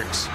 Sanders.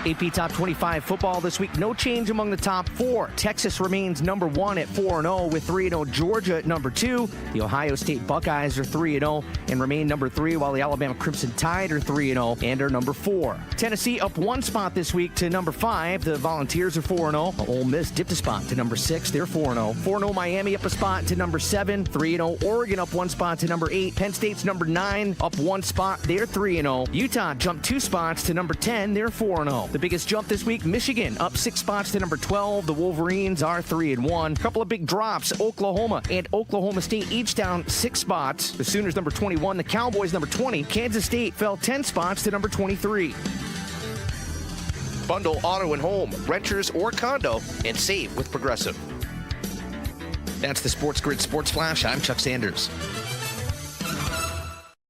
AP Top 25 football this week. No change among the top four. Texas remains number 1 at 4-0 with 3-0. Georgia at number 2. The Ohio State Buckeyes are 3-0 and remain number 3, while the Alabama Crimson Tide are 3-0 and are number 4. Tennessee up 1 spot this week to number 5. The Volunteers are 4-0. Ole Miss dipped a spot to number 6. They're 4-0. 4-0 Miami up a spot to number 7. 3-0 Oregon up 1 spot to number 8. Penn State's number 9 up 1 spot. They're 3-0. Utah jumped 2 spots to number 10. They're 4-0. The biggest jump this week, Michigan up 6 spots to number 12. The Wolverines are 3-1. Couple of big drops. Oklahoma and Oklahoma State each down 6 spots. The Sooners number 21. The Cowboys number 20. Kansas State fell 10 spots to number 23. Bundle auto and home, renters or condo, and save with Progressive. That's the SportsGrid Sports Flash. I'm Chuck Sanders.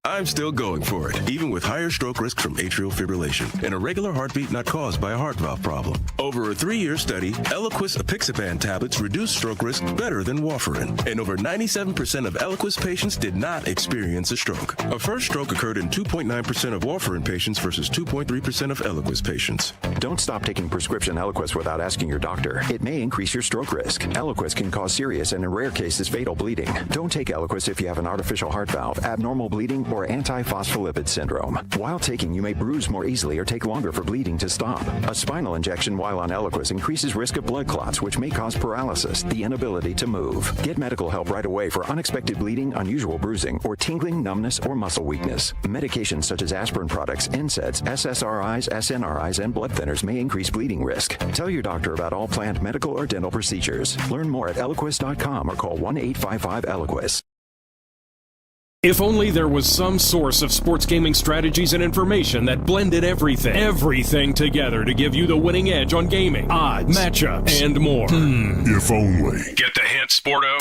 I'm still going for it, even with higher stroke risk from atrial fibrillation and a regular heartbeat not caused by a heart valve problem. Over a 3-year study, Eliquis apixaban tablets reduce stroke risk better than warfarin, and over 97% of Eliquis patients did not experience a stroke. A first stroke occurred in 2.9% of warfarin patients versus 2.3% of Eliquis patients. Don't stop taking prescription Eliquis without asking your doctor. It may increase your stroke risk. Eliquis can cause serious and in rare cases fatal bleeding. Don't take Eliquis if you have an artificial heart valve, abnormal bleeding, or antiphospholipid syndrome. While taking, you may bruise more easily or take longer for bleeding to stop. A spinal injection while on Eliquis increases risk of blood clots, which may cause paralysis, the inability to move. Get medical help right away for unexpected bleeding, unusual bruising, or tingling, numbness, or muscle weakness. Medications such as aspirin products, NSAIDs, SSRIs, SNRIs, and blood thinners may increase bleeding risk. Tell your doctor about all planned medical or dental procedures. Learn more at Eliquis.com or call 1-855-ELIQUIS. If only there was some source of sports gaming strategies and information that blended everything together to give you the winning edge on gaming, odds, matchups, and more. If only. Get the hint, Sporto?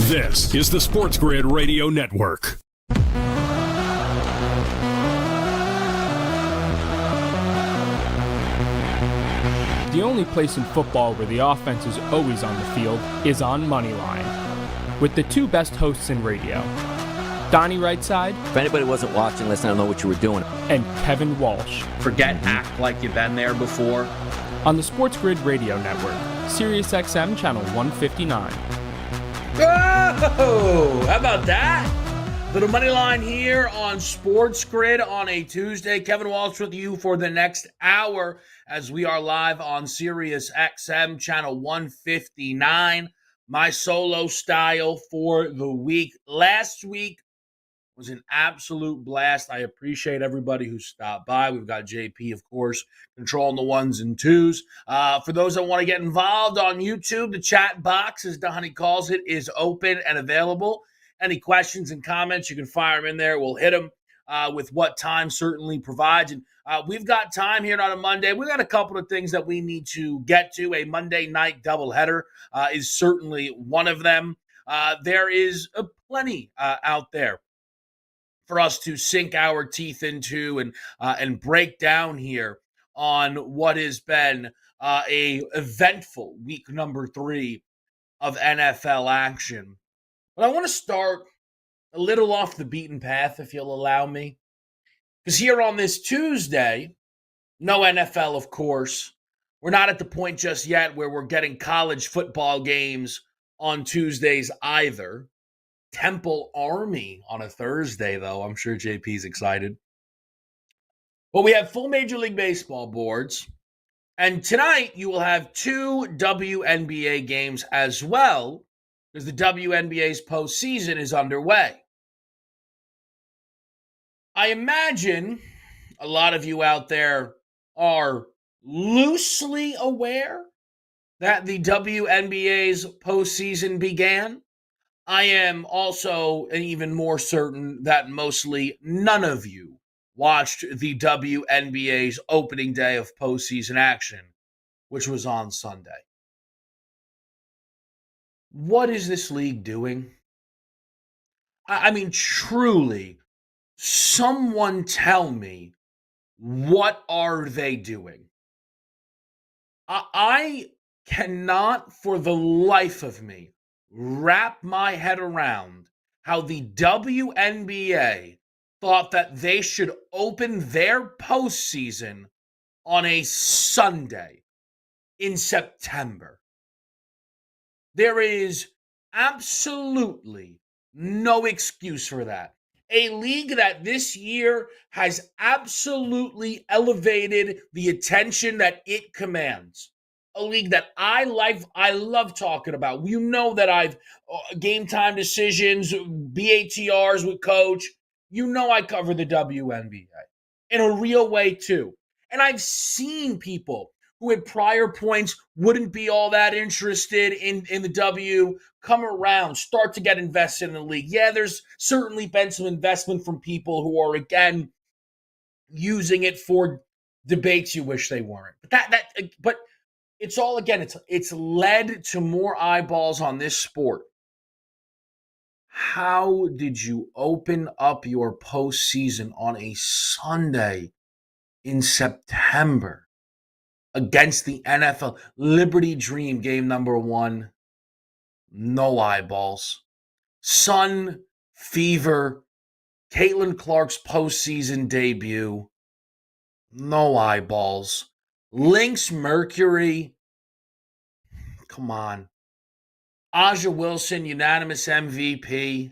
This is the SportsGrid Radio Network. The only place in football where the offense is always on the field is on Moneyline. With the 2 best hosts in radio, Donnie Rightside. If anybody wasn't watching, listen, I don't know what you were doing. And Kevin Walsh. Act like you've been there before. On the SportsGrid Radio Network, SiriusXM Channel 159. Oh, how about that? Little Moneyline here on SportsGrid on a Tuesday. Kevin Walsh with you for the next hour as we are live on SiriusXM Channel 159. My solo style for the week. Last week was an absolute blast. I appreciate everybody who stopped by. We've got JP, of course, controlling the 1s and 2s. For those that want to get involved on YouTube, the chat box, as Donnie calls it, is open and available. Any questions and comments, you can fire them in there. We'll hit them with what time certainly provides. And we've got time here on a Monday. We've got a couple of things that we need to get to. A Monday night doubleheader is certainly one of them. There is plenty out there for us to sink our teeth into and break down here on what has been a eventful week number 3 of NFL action. But I want to start a little off the beaten path, if you'll allow me. Because here on this Tuesday, no NFL, of course. We're not at the point just yet where we're getting college football games on Tuesdays either. Temple Army on a Thursday, though. I'm sure JP's excited. But we have full Major League Baseball boards. And tonight, you will have 2 WNBA games as well, because the WNBA's postseason is underway. I imagine a lot of you out there are loosely aware that the WNBA's postseason began. I am also even more certain that mostly none of you watched the WNBA's opening day of postseason action, which was on Sunday. What is this league doing? I mean, truly, someone tell me, what are they doing? I cannot for the life of me wrap my head around how the WNBA thought that they should open their postseason on a Sunday in September. There is absolutely no excuse for that. A league that this year has absolutely elevated the attention that it commands. A league that I love talking about. You know that I've game time decisions, BATRs with coach. You know I cover the WNBA in a real way too. And I've seen people who at prior points wouldn't be all that interested in the W come around, start to get invested in the league. Yeah, there's certainly been some investment from people who are, again, using it for debates you wish they weren't. But it's all, again, it's led to more eyeballs on this sport. How did you open up your postseason on a Sunday in September against the NFL? Liberty Dream game number 1, no eyeballs. Sun Fever, Caitlin Clark's postseason debut, no eyeballs. Lynx Mercury, come on. Aja Wilson, unanimous MVP,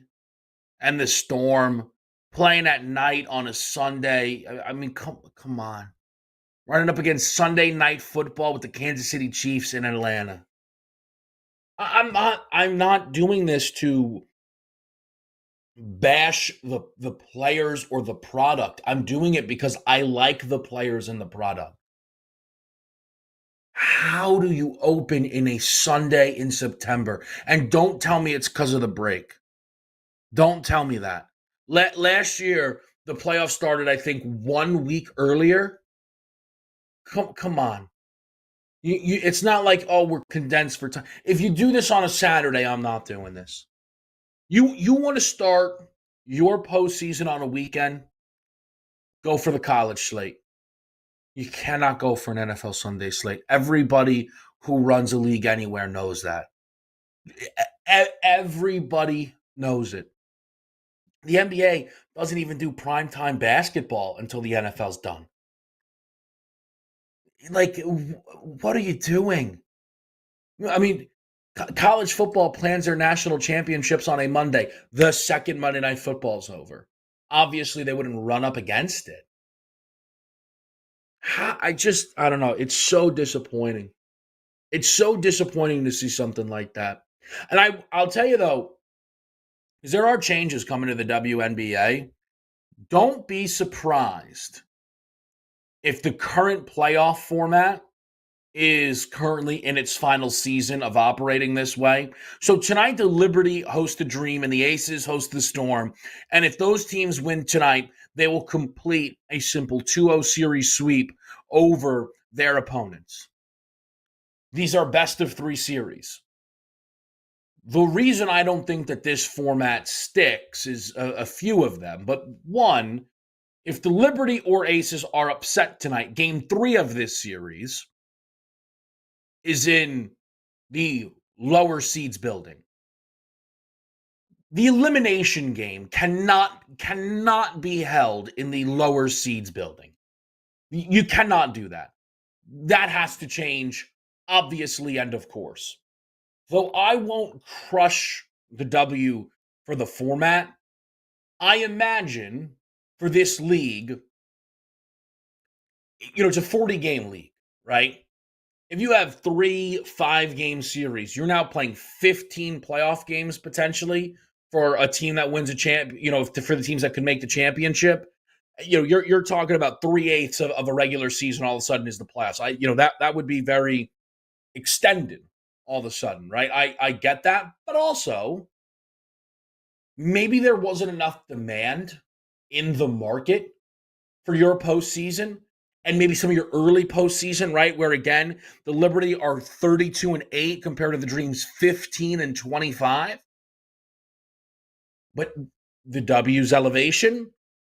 and the Storm playing at night on a Sunday. I mean, come on. Running up against Sunday Night Football with the Kansas City Chiefs in Atlanta. I'm not doing this to bash the players or the product. I'm doing it because I like the players and the product. How do you open in a Sunday in September? And don't tell me it's because of the break. Don't tell me that. Last year, the playoffs started, I think, 1 week earlier. Come on. It's not like, oh, we're condensed for time. If you do this on a Saturday, I'm not doing this. You want to start your postseason on a weekend, go for the college slate. You cannot go for an NFL Sunday slate. Everybody who runs a league anywhere knows that. Everybody knows it. The NBA doesn't even do primetime basketball until the NFL's done. Like, what are you doing? I mean, college football plans their national championships on a Monday, the second Monday Night Football's over. Obviously, they wouldn't run up against it. I don't know. It's so disappointing. It's so disappointing to see something like that. And I'll tell you, though, because there are changes coming to the WNBA, don't be surprised if the current playoff format is currently in its final season of operating this way. So tonight, the Liberty host the Dream and the Aces host the Storm. And if those teams win tonight, they will complete a simple 2-0 series sweep over their opponents. These are best of 3 series. The reason I don't think that this format sticks is a few of them. But one, if the Liberty or Aces are upset tonight, game 3 of this series is in the lower seeds building. The elimination game cannot be held in the lower seeds building. You cannot do that. That has to change, obviously, and of course. Though I won't crush the W for the format, I imagine for this league, it's a 40-game league, right? If you have 3 5-game series, you're now playing 15 playoff games potentially for a team that wins a for the teams that could make the championship. You're talking about 3/8 of a regular season all of a sudden is the playoffs. That would be very extended all of a sudden, right? I get that, but also maybe there wasn't enough demand in the market for your postseason. And maybe some of your early postseason, right? Where again, the Liberty are 32-8 compared to the Dream's 15-25. But the W's elevation,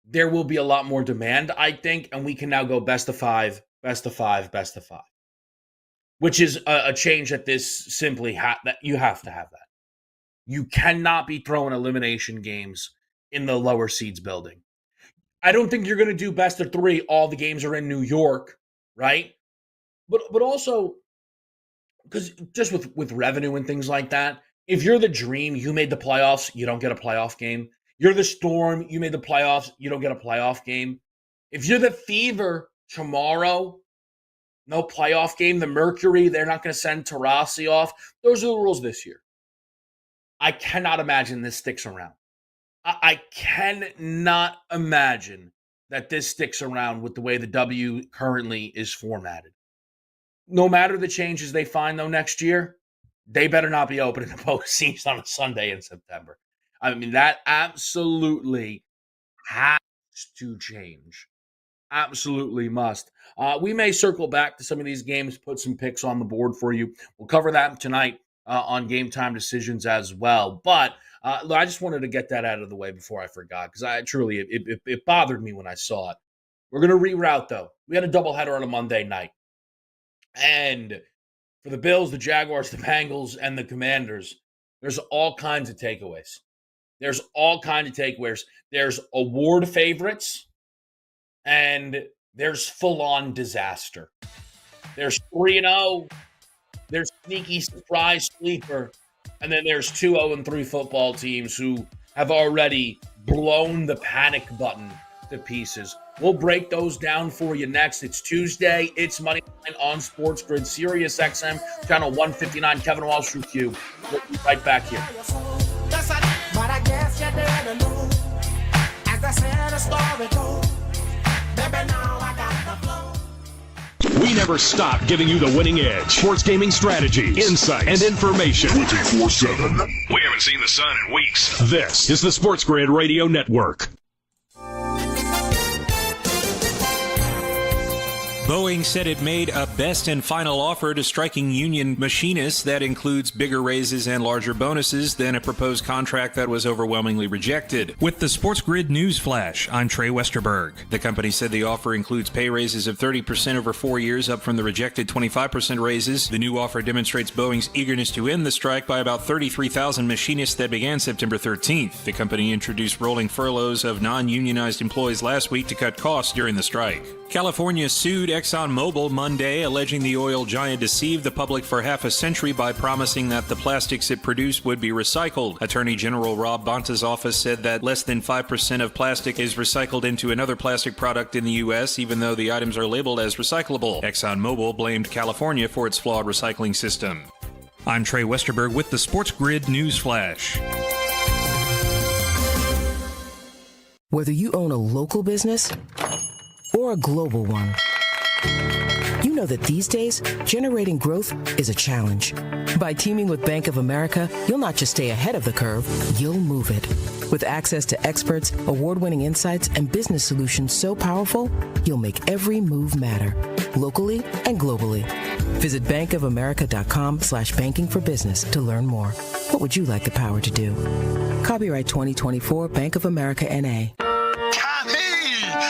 there will be a lot more demand, I think, and we can now go best of 5, best of 5, best of 5. Which is a change that this simply that you have to have that. You cannot be throwing elimination games in the lower seeds building. I don't think you're going to do best of 3. All the games are in New York right? But also, because just with revenue and things like that, if you're the Dream, you made the playoffs, you don't get a playoff game. You're the Storm, you made the playoffs, you don't get a playoff game. If you're the Fever tomorrow, no playoff game. The Mercury, they're not going to send Tarasi off. Those are the rules this year. I cannot imagine this sticks around. I cannot imagine that this sticks around with the way the W currently is formatted. No matter the changes they find, though, next year, they better not be opening the postseason on a Sunday in September. I mean, that absolutely has to change. Absolutely must. We may circle back to some of these games, put some picks on the board for you. We'll cover that tonight on Game Time Decisions as well. But I just wanted to get that out of the way before I forgot, because it bothered me when I saw it. We're going to reroute, though. We had a doubleheader on a Monday night. And for the Bills, the Jaguars, the Bengals, and the Commanders, there's all kinds of takeaways. There's award favorites, and there's full-on disaster. There's 3-0, there's sneaky surprise sleeper, and then there's 2-0-3 football teams who have already blown the panic button to pieces. We'll break those down for you next. It's Tuesday. It's Moneyline on SportsGrid, Sirius XM, channel 159. Kevin Walsh through Q. We'll be right back here. We never stop giving you the winning edge. Sports gaming strategies, insights, and information. 24/7. We haven't seen the sun in weeks. This is the SportsGrid Radio Network. Boeing said it made a best and final offer to striking union machinists that includes bigger raises and larger bonuses than a proposed contract that was overwhelmingly rejected. With the SportsGrid News Flash, I'm Trey Westerberg. The company said the offer includes pay raises of 30% over 4 years, up from the rejected 25% raises. The new offer demonstrates Boeing's eagerness to end the strike by about 33,000 machinists that began September 13th. The company introduced rolling furloughs of non-unionized employees last week to cut costs during the strike. California sued ExxonMobil Monday, alleging the oil giant deceived the public for half a century by promising that the plastics it produced would be recycled. Attorney General Rob Bonta's office said that less than 5% of plastic is recycled into another plastic product in the U.S., even though the items are labeled as recyclable. ExxonMobil blamed California for its flawed recycling system. I'm Trey Westerberg with the SportsGrid News Flash. Whether you own a local business or a global one, you know that these days, generating growth is a challenge. By teaming with Bank of America, you'll not just stay ahead of the curve, you'll move it. With access to experts, award-winning insights, and business solutions so powerful, you'll make every move matter, locally and globally. Visit bankofamerica.com/banking for business to learn more. What would you like the power to do? Copyright 2024 Bank of America N.A.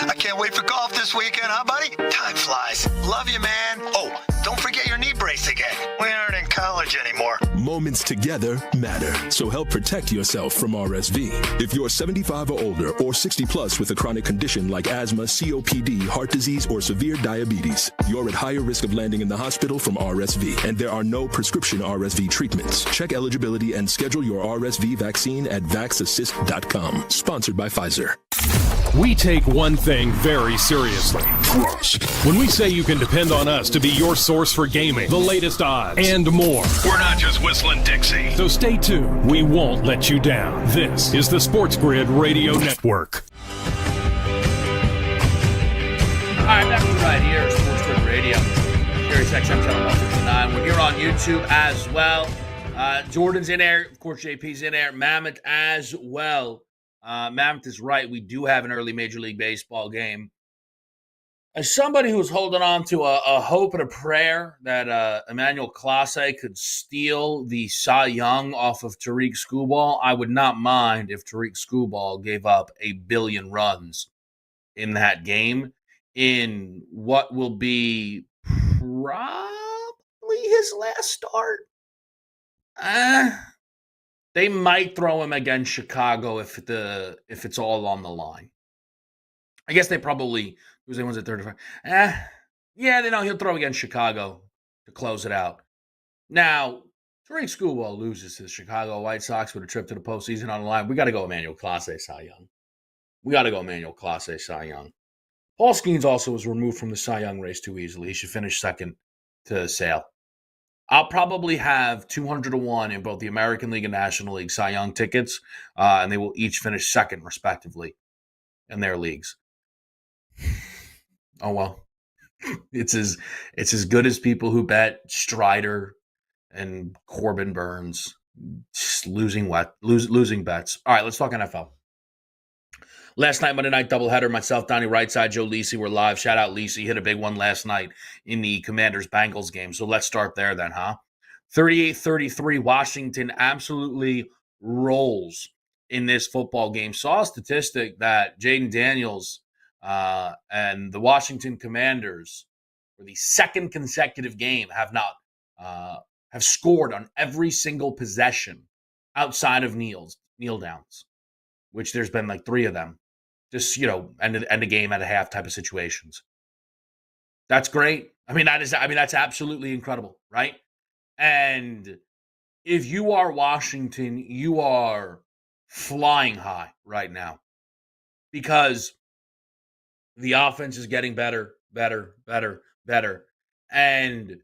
I can't wait for golf this weekend, huh, buddy? Time flies. Love you, man. Oh, don't forget your knee brace again. We aren't in college anymore. Moments together matter, so help protect yourself from RSV. If you're 75 or older or 60 plus with a chronic condition like asthma, COPD, heart disease, or severe diabetes, you're at higher risk of landing in the hospital from RSV, and there are no prescription RSV treatments. Check eligibility and schedule your RSV vaccine at vaxassist.com. Sponsored by Pfizer. We take one thing very seriously: trust. When we say you can depend on us to be your source for gaming, the latest odds, and more, we're not just whistling Dixie. So stay tuned. We won't let you down. This is the SportsGrid Radio Network. All right, back right here, SportsGrid Radio, Sirius XM channel 159. We're here on YouTube as well. Jordan's in there. Of course, JP's in there. Mammoth as well. Mammoth is right. We do have an early Major League Baseball game. As somebody who's holding on to a hope and a prayer that Emmanuel Clase could steal the Cy Young off of Tariq Skubal, I would not mind if Tariq Skubal gave up 1 billion runs in that game in what will be probably his last start. They might throw him against Chicago if it's all on the line. I guess they probably, who's the ones at 35? Yeah, he'll throw against Chicago to close it out. Now, Tariq Schoolwell loses to the Chicago White Sox with a trip to the postseason on the line. We got to go Emmanuel Clase, Cy Young. Paul Skeens also was removed from the Cy Young race too easily. He should finish second to Sale. I'll probably have 200-1 in both the American League and National League Cy Young tickets, and they will each finish second, respectively, in their leagues. Oh, well. It's as good as people who bet Strider and Corbin Burns just losing bets. All right, let's talk NFL. Last night, Monday night doubleheader, myself, Donnie Rightside, Joe Lisi were live. Shout out Lisi, hit a big one last night in the Commanders-Bengals game. So let's start there then, huh? 38-33, Washington absolutely rolls in this football game. Saw a statistic that Jaden Daniels and the Washington Commanders, for the second consecutive game, have scored on every single possession outside of kneel downs, which there's been like 3 of them. Just, end the game at a half type of situations. That's great. That's absolutely incredible, right? And if you are Washington, you are flying high right now because the offense is getting better. And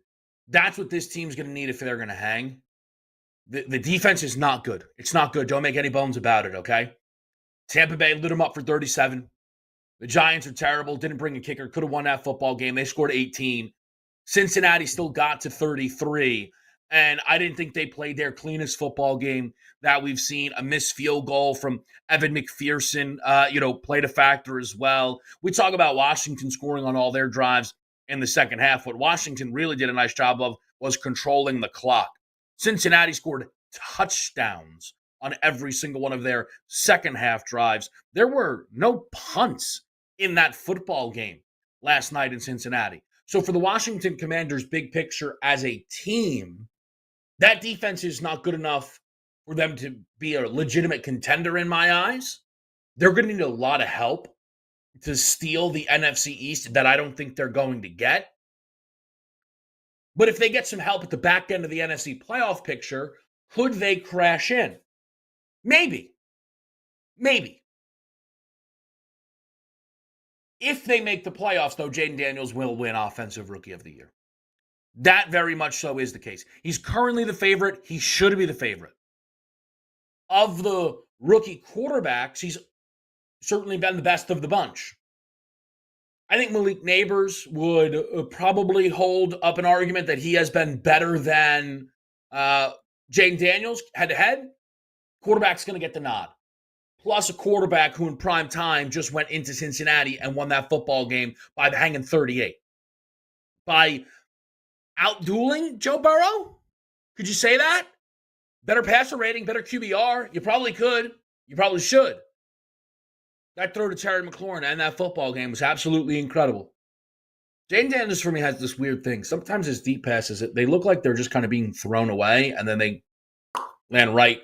that's what this team's going to need if they're going to hang. The defense is not good. It's not good. Don't make any bones about it, okay? Tampa Bay lit them up for 37. The Giants are terrible. Didn't bring a kicker. Could have won that football game. They scored 18. Cincinnati still got to 33. And I didn't think they played their cleanest football game that we've seen. A missed field goal from Evan McPherson, played a factor as well. We talk about Washington scoring on all their drives in the second half. What Washington really did a nice job of was controlling the clock. Cincinnati scored touchdowns on every single one of their second half drives. There were no punts in that football game last night in Cincinnati. So for the Washington Commanders, big picture as a team, that defense is not good enough for them to be a legitimate contender in my eyes. They're going to need a lot of help to steal the NFC East that I don't think they're going to get. But if they get some help at the back end of the NFC playoff picture, could they crash in? Maybe. If they make the playoffs, though, Jaden Daniels will win Offensive Rookie of the Year. That very much so is the case. He's currently the favorite. He should be the favorite. Of the rookie quarterbacks, he's certainly been the best of the bunch. I think Malik Neighbors would probably hold up an argument that he has been better than Jaden Daniels head-to-head. Quarterback's going to get the nod. Plus a quarterback who in prime time just went into Cincinnati and won that football game by hanging 38. By outdueling Joe Burrow? Could you say that? Better passer rating, better QBR. You probably could. You probably should. That throw to Terry McLaurin and that football game was absolutely incredible. Jaden Daniels for me has this weird thing. Sometimes his deep passes, they look like they're just kind of being thrown away and then they land right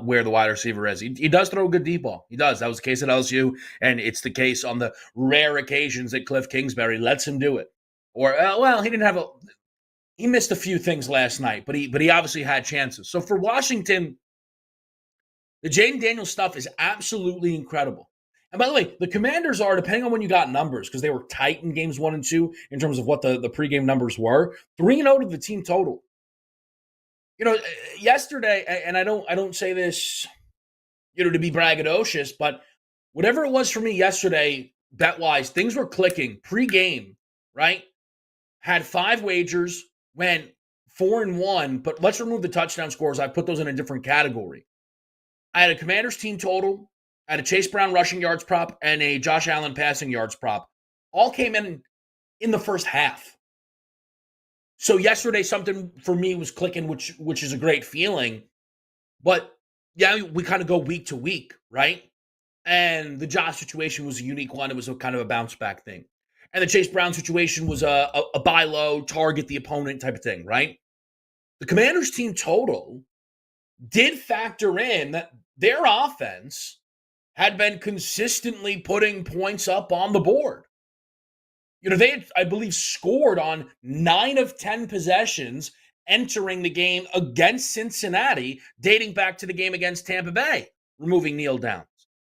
where the wide receiver is. He does throw a good deep ball. He does. That was the case at LSU, and it's the case on the rare occasions that Cliff Kingsbury lets him do it. Or, he missed a few things last night, but he obviously had chances. So for Washington, the Jaden Daniels stuff is absolutely incredible. And by the way, the Commanders are, depending on when you got numbers, because they were tight in games 1 and 2 in terms of what the pregame numbers were, 3-0 to the team total. Yesterday, and I don't say this, to be braggadocious, but whatever it was for me yesterday, bet-wise, things were clicking pre-game, right? Had 5 wagers, went 4-1, but let's remove the touchdown scores. I put those in a different category. I had a Commanders team total, I had a Chase Brown rushing yards prop, and a Josh Allen passing yards prop. All came in the first half. So yesterday, something for me was clicking, which is a great feeling. But yeah, we kind of go week to week, right? And the Josh situation was a unique one. It was a kind of a bounce back thing. And the Chase Brown situation was a buy low, target the opponent type of thing, right? The Commanders team total did factor in that their offense had been consistently putting points up on the board. They had, I believe, scored on 9 of 10 possessions entering the game against Cincinnati, dating back to the game against Tampa Bay, removing kneel downs.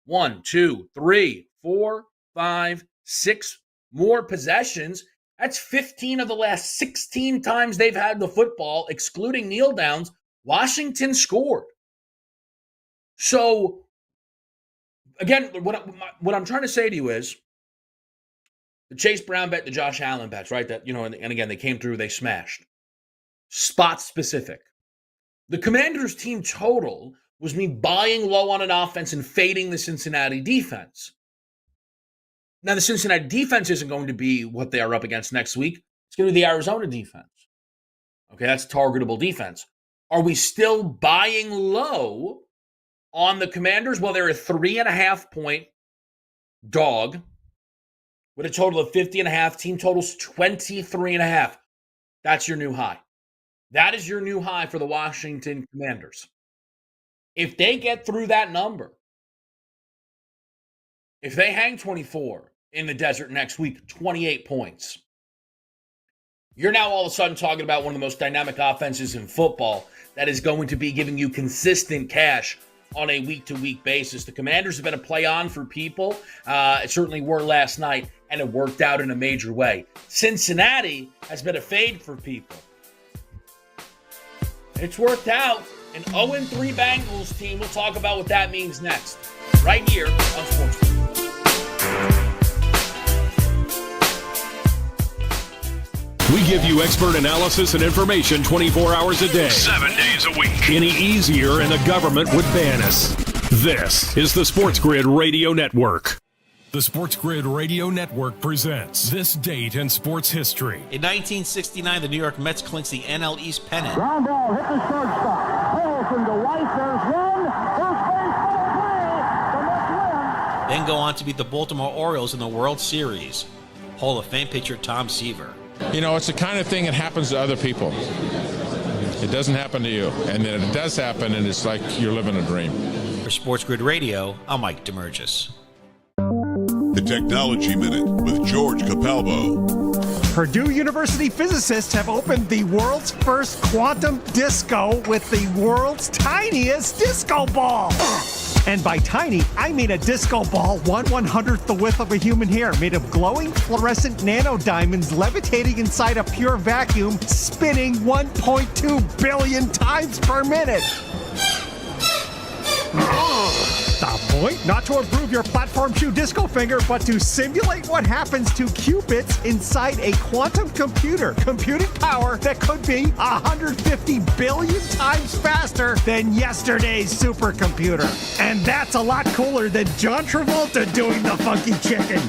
1, 2, 3, 4, 5, 6 more possessions. That's 15 of the last 16 times they've had the football, excluding kneel downs. Washington scored. So, again, what I'm trying to say to you is the Chase Brown bet, the Josh Allen bets, right? That, and again, they came through, they smashed. Spot specific. The Commanders team total was me buying low on an offense and fading the Cincinnati defense. Now, the Cincinnati defense isn't going to be what they are up against next week. It's going to be the Arizona defense. Okay, that's targetable defense. Are we still buying low on the Commanders? Well, they're a 3.5-point dog with a total of 50.5. Team totals 23.5. That's your new high. That is your new high for the Washington Commanders. If they get through that number, if they hang 24 in the desert next week, 28 points, you're now all of a sudden talking about one of the most dynamic offenses in football that is going to be giving you consistent cash on a week-to-week basis. The Commanders have been a play on for people. It certainly were last night, and it worked out in a major way. Cincinnati has been a fade for people. It's worked out. An 0-3 Bengals team. We'll talk about what that means next, right here on SportsGrid. We give you expert analysis and information 24 hours a day, 7 days a week. Any easier and the government would ban us. This is the SportsGrid Radio Network. The SportsGrid Radio Network presents This Date in Sports History. In 1969, the New York Mets clinch the NL East pennant. Ground ball hit the shortstop. Harrelson to White. There's one. First base double play. The Mets win. Then go on to beat the Baltimore Orioles in the World Series. Hall of Fame pitcher Tom Seaver. It's the kind of thing that happens to other people. It doesn't happen to you. And then it does happen, and it's like you're living a dream. For SportsGrid Radio, I'm Mike DeMurgis. The Technology Minute with George Capalbo. Purdue University physicists have opened the world's first quantum disco with the world's tiniest disco ball. And by tiny, I mean a disco ball 1/100th the width of a human hair, made of glowing fluorescent nanodiamonds levitating inside a pure vacuum, spinning 1.2 billion times per minute. The point? Not to improve your platform shoe disco finger, but to simulate what happens to qubits inside a quantum computer. Computing power that could be 150 billion times faster than yesterday's supercomputer. And that's a lot cooler than John Travolta doing the funky chicken.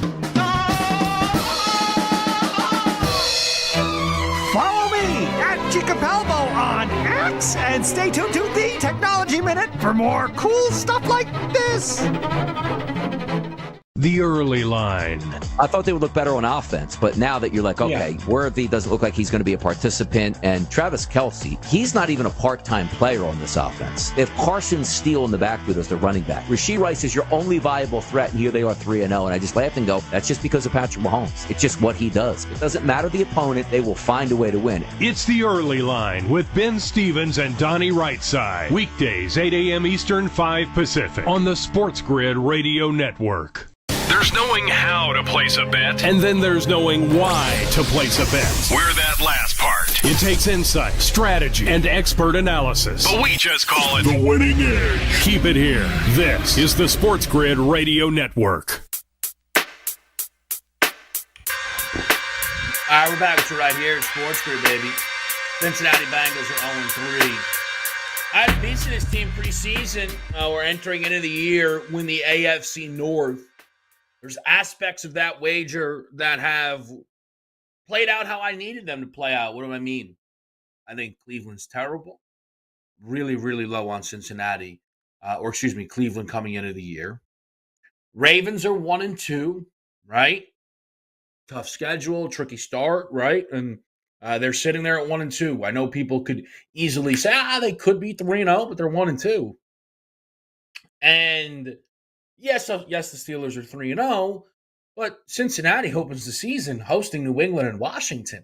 Follow me at Chicapalbo on X and stay tuned to the Technology Minute for more cool stuff like this. The early line. I thought they would look better on offense, but now that you're like, okay, Worthy doesn't look like he's going to be a participant, and Travis Kelce, he's not even a part-time player on this offense. If Carson Steele in the backfield is the running back, Rashee Rice is your only viable threat, and here they are 3-0, and I just laugh and go, that's just because of Patrick Mahomes. It's just what he does. It doesn't matter the opponent, they will find a way to win. It's the early line with Ben Stevens and Donnie Rightside. Weekdays, 8 a.m. Eastern, 5 Pacific on the SportsGrid Radio Network. There's knowing how to place a bet. And then there's knowing why to place a bet. We're that last part. It takes insight, strategy, and expert analysis. But we just call it the winning edge. Keep it here. This is the SportsGrid Radio Network. All right, we're back with you right here at SportsGrid, baby. Cincinnati Bengals are 0-3. I had beats this team preseason. We're entering into the year when the AFC North. There's aspects of that wager that have played out how I needed them to play out. What do I mean? I think Cleveland's terrible. Really, really low on Cincinnati. Cleveland coming into the year. Ravens are 1-2, right? Tough schedule, tricky start, right? And they're sitting there at 1-2. I know people could easily say, they could be 3-0, but they're 1-2. And yes, the Steelers are 3-0, But Cincinnati opens the season hosting New England and Washington.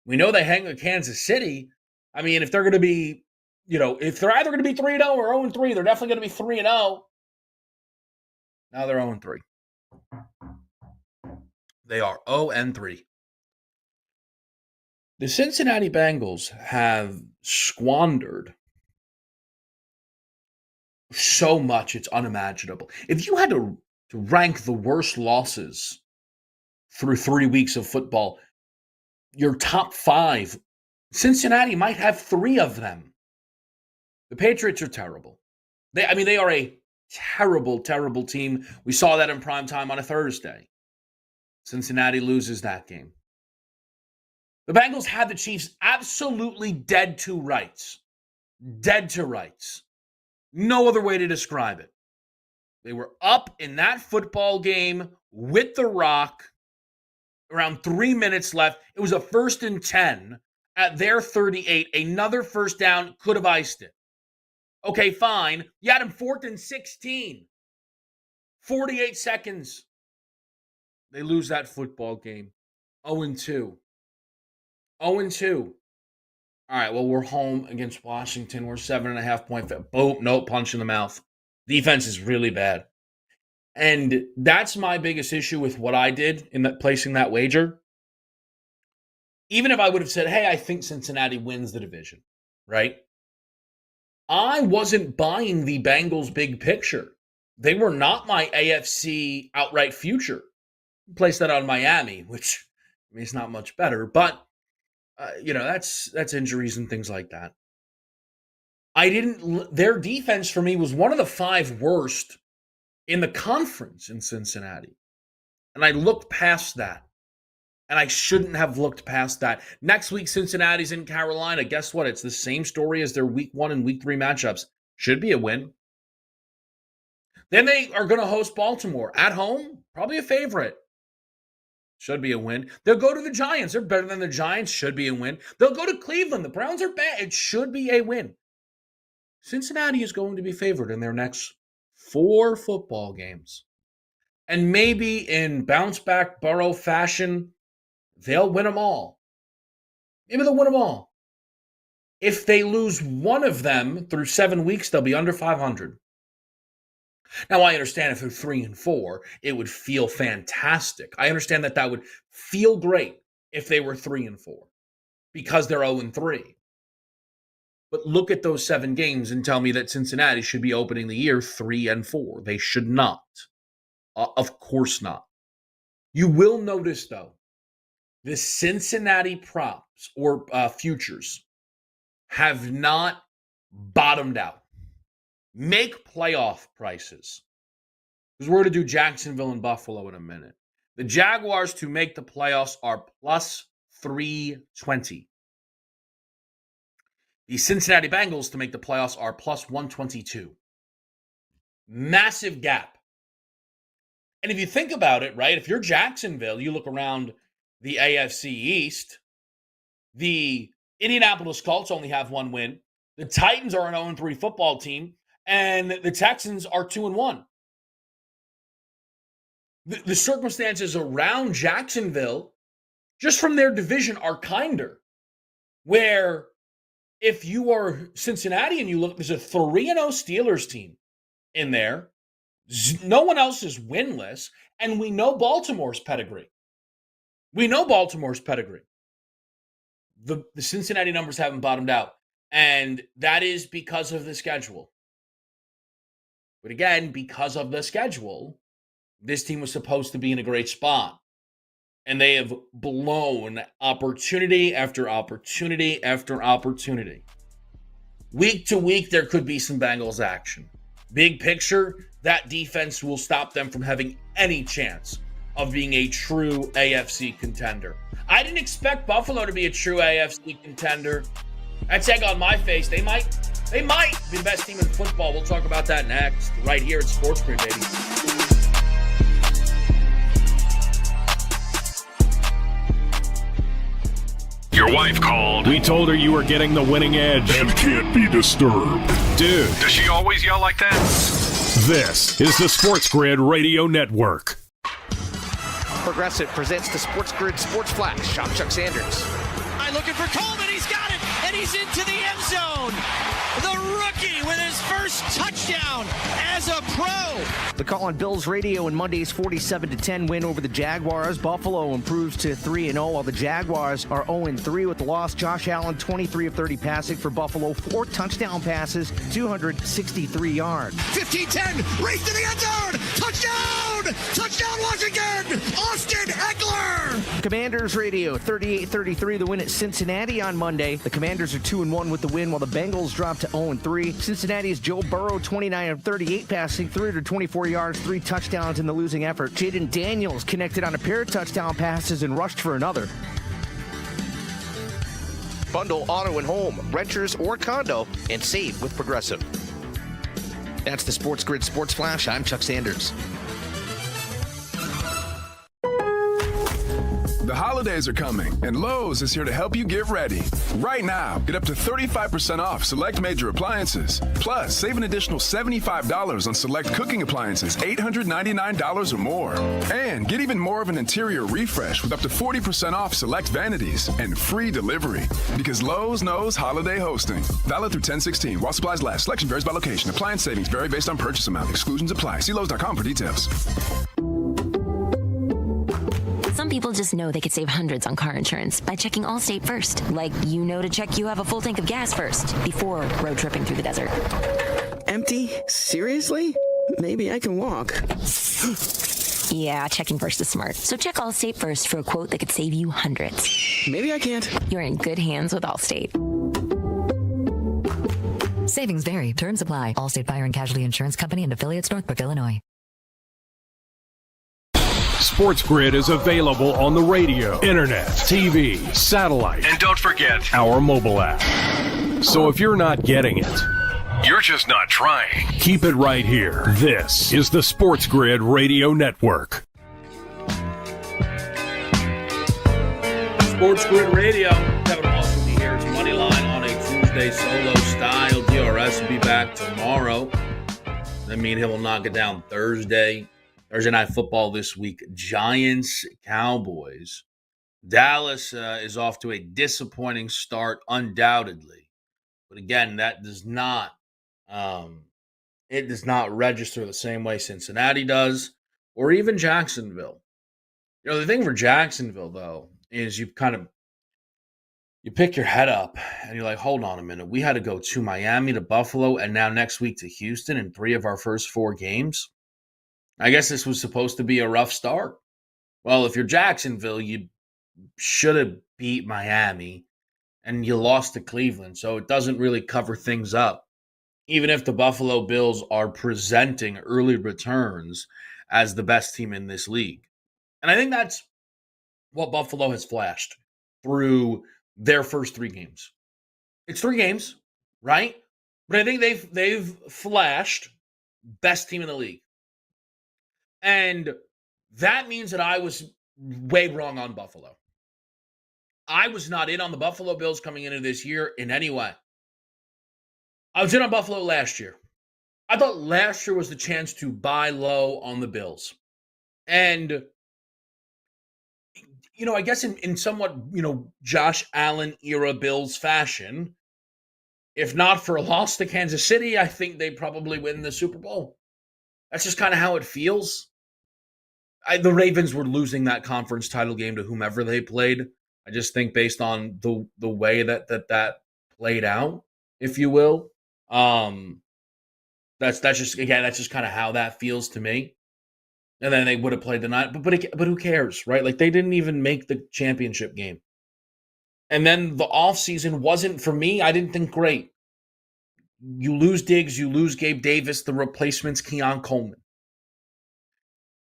We know they hang with Kansas City. I mean, if they're going to be, if they're either going to be 3-0 or 0-3, they're definitely going to be 3-0. Now they're 0-3. They are 0-3. The Cincinnati Bengals have squandered so much, it's unimaginable. If you had to rank the worst losses through 3 weeks of football, your top 5, Cincinnati might have 3 of them. The Patriots are terrible. They are a terrible, terrible team. We saw that in prime time on a Thursday. Cincinnati loses that game. The Bengals had the Chiefs absolutely dead to rights. Dead to rights. No other way to describe it. They were up in that football game with the rock. Around 3 minutes left. It was a 1st and 10 at their 38. Another first down could have iced it. Okay, fine. You had him 4th and 16. 48 seconds. They lose that football game. 0-2. 0-2. All right, well, we're home against Washington. We're 7.5-point. Boom, no, punch in the mouth. Defense is really bad. And that's my biggest issue with what I did in placing that wager. Even if I would have said, hey, I think Cincinnati wins the division, right? I wasn't buying the Bengals' big picture. They were not my AFC outright future. Place that on Miami, which is not much better, but that's injuries and things like that. Their defense for me was one of the 5 worst in the conference in Cincinnati. And I looked past that. And I shouldn't have looked past that. Next week, Cincinnati's in Carolina. Guess what? It's the same story as their week 1 and week 3 matchups. Should be a win. Then they are going to host Baltimore. At home, probably a favorite. Should be a win. They'll go to the Giants. They're better than the Giants. Should be a win. They'll go to Cleveland. The Browns are bad. It should be a win. Cincinnati is going to be favored in their next 4 football games. And maybe in bounce-back Burrow fashion, they'll win them all. Maybe they'll win them all. If they lose one of them through 7 weeks, they'll be under 500. Now, I understand if they're 3-4, it would feel fantastic. I understand that would feel great if they were 3-4 because they're 0-3. But look at those 7 games and tell me that Cincinnati should be opening the year 3-4. They should not. Of course not. You will notice, though, the Cincinnati props or futures have not bottomed out. Make playoff prices. Because we're going to do Jacksonville and Buffalo in a minute. The Jaguars to make the playoffs are plus 320. The Cincinnati Bengals to make the playoffs are plus 122. Massive gap. And if you think about it, right, if you're Jacksonville, you look around the AFC East, the Indianapolis Colts only have 1 win. The Titans are an 0-3 football team, and the Texans are 2-1. The circumstances around Jacksonville, just from their division, are kinder. Where if you are Cincinnati and you look, there's a 3-0 Steelers team in there. No one else is winless, and we know Baltimore's pedigree. The Cincinnati numbers haven't bottomed out, and that is because of the schedule. But again, because of the schedule, this team was supposed to be in a great spot, and they have blown opportunity after opportunity after opportunity. Week to week, there could be some Bengals action. Big picture, that defense will stop them from having any chance of being a true AFC contender. I didn't expect Buffalo to be a true AFC contender. That's egg on my face. They might be the best team in football. We'll talk about that next, right here at SportsGrid, baby. Your wife called. We told her you were getting the winning edge. And can't be disturbed. Dude. Does she always yell like that? This is the SportsGrid Radio Network. Progressive presents the SportsGrid Sports Flash. I'm Chuck Sanders. Looking for Coleman. He's got it, and he's into the end zone. The rookie with his first touchdown as a pro. The call on Bills Radio in Monday's 47-10 win over the Jaguars. Buffalo improves to 3-0, while the Jaguars are 0-3 with the loss. Josh Allen, 23 of 30 passing for Buffalo, 4 touchdown passes, 263 yards. 15-10, race to the end zone. Touchdown! Touchdown, Washington! Austin Eckler! Commanders Radio, 38-33, the win at Cincinnati on Monday. The Commanders are 2-1 with the win, while the Bengals drop to 0-3. Cincinnati's Joe Burrow, 29 of 38 passing, 324 yards, 3 touchdowns in the losing effort. Jaden Daniels connected on a pair of touchdown passes and rushed for another. Bundle auto and home, renters or condo, and save with Progressive. That's the SportsGrid Sports Flash. I'm Chuck Sanders. The holidays are coming, and Lowe's is here to help you get ready. Right now, get up to 35% off select major appliances. Plus, save an additional $75 on select cooking appliances, $899 or more. And get even more of an interior refresh with up to 40% off select vanities and free delivery. Because Lowe's knows holiday hosting. Valid through 10/16. While supplies last. Selection varies by location. Appliance savings vary based on purchase amount. Exclusions apply. See Lowe's.com for details. Some people just know they could save hundreds on car insurance by checking Allstate first. Like, you know, to check you have a full tank of gas first before road tripping through the desert. Empty? Seriously? Maybe I can walk. Yeah, checking first is smart. So check Allstate first for a quote that could save you hundreds. Maybe I can't. You're in good hands with Allstate. Savings vary. Terms apply. Allstate Fire and Casualty Insurance Company and affiliates, Northbrook, Illinois. SportsGrid is available on the radio, internet, TV, satellite, And don't forget our mobile app. So if you're not getting it, you're just not trying. Keep it right here. This is the SportsGrid Radio Network. SportsGrid Radio. Kevin Walsh will be here. It's Moneyline on a Tuesday solo style. DRS will be back tomorrow. That means he will knock it down Thursday. Thursday Night Football this week, Giants, Cowboys. Dallas is off to a disappointing start, undoubtedly. But again, that does not register the same way Cincinnati does, or even Jacksonville. You know, the thing for Jacksonville, though, is you pick your head up and you're like, hold on a minute. We had to go to Miami, to Buffalo, and now next week to Houston in 3 of our first 4 games. I guess this was supposed to be a rough start. Well, if you're Jacksonville, you should have beat Miami, and you lost to Cleveland, so it doesn't really cover things up, even if the Buffalo Bills are presenting early returns as the best team in this league. And I think that's what Buffalo has flashed through their first 3 games. It's 3 games, right? But I think they've flashed best team in the league. And that means that I was way wrong on Buffalo. I was not in on the Buffalo Bills coming into this year in any way. I was in on Buffalo last year. I thought last year was the chance to buy low on the Bills. And, you know, I guess in somewhat, you know, Josh Allen era Bills fashion, if not for a loss to Kansas City, I think they probably win the Super Bowl. That's just kind of how it feels. The Ravens were losing that conference title game to whomever they played. I just think based on the way that played out, if you will, that's just kind of how that feels to me. And then they would have played the night, but who cares, right? Like, they didn't even make the championship game. And then the offseason wasn't, for me, I didn't think great. You lose Diggs, you lose Gabe Davis, the replacement's Keon Coleman.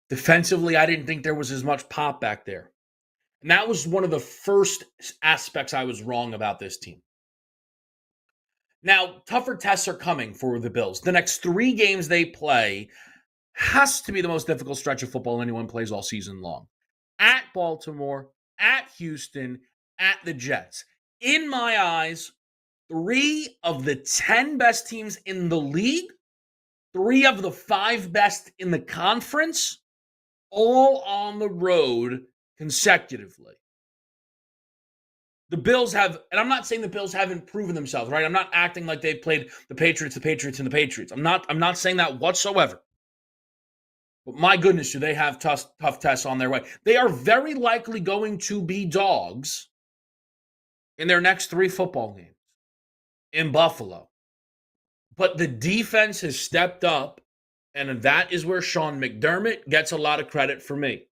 Defensively, I didn't think there was as much pop back there. And that was one of the first aspects I was wrong about this team. Now, tougher tests are coming for the Bills. The next 3 games they play has to be the most difficult stretch of football anyone plays all season long. At Baltimore, at Houston, at the Jets. In my eyes, 3 of the 10 best teams in the league, 3 of the 5 best in the conference, all on the road consecutively. The Bills have, and I'm not saying the Bills haven't proven themselves, right? I'm not acting like they've played the Patriots, and the Patriots. I'm not saying that whatsoever. But my goodness, do they have tough tests on their way. They are very likely going to be dogs in their next 3 football games in Buffalo. But the defense has stepped up, and that is where Sean McDermott gets a lot of credit for me.